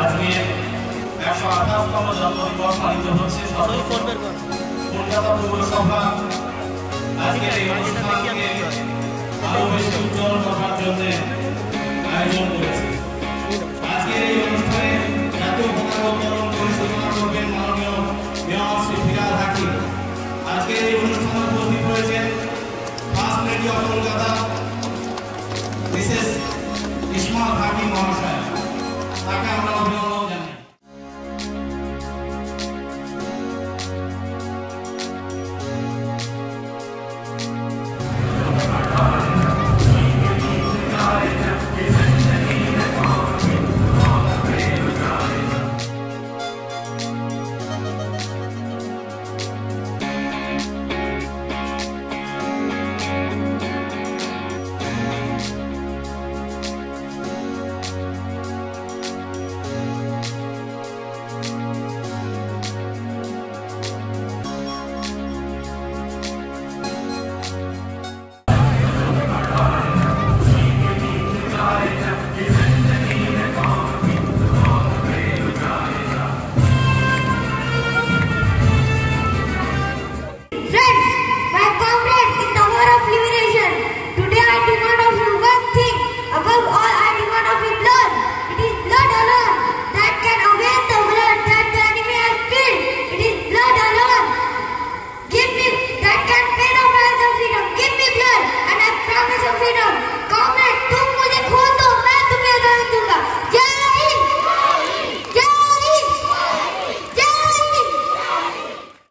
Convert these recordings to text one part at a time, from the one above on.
আজকে 128তম জন্মদিবস পালিত হচ্ছে কলকাতা পৌরসভা আজকের এই অনুষ্ঠানকে আরো বেশি উজ্জ্বল করার জন্য আয়োজন করেছে। আজকের এই অনুষ্ঠানে জাতীয় পতাকা উত্তোলন পরিচালনা করবেন মাননীয় মেয়র শ্রী ফিরহাদ হাকিম। আজকের এই অনুষ্ঠানে উপস্থিত হয়েছেন first lady of Kolkata Mrs Ismat Hakim মহাশয়, তাকে আমরা অভিনন্দন জানাই।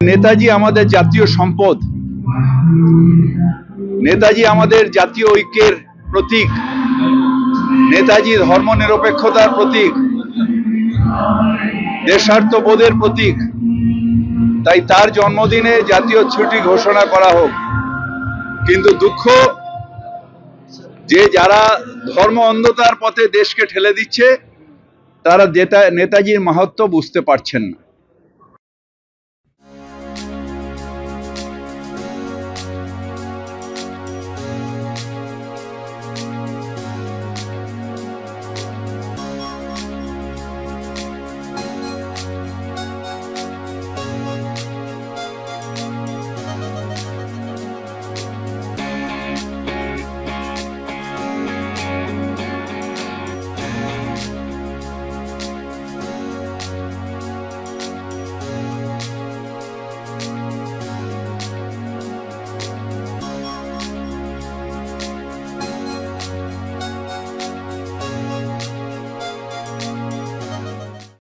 নেতাজি আমাদের জাতীয় সম্পদ, নেতাজি আমাদের জাতীয় ঐক্যের প্রতীক, নেতাজি ধর্মনিরপেক্ষতার প্রতীক, দেশাত্মবোধের প্রতীক। তাই তার জন্মদিনে জাতীয় ছুটি ঘোষণা করা হোক। কিন্তু দুঃখ যে যারা ধর্ম অন্ধতার পথে দেশকে ঠেলে দিচ্ছে তারা নেতাজির মাহাত্ম্য বুঝতে পারছেন না।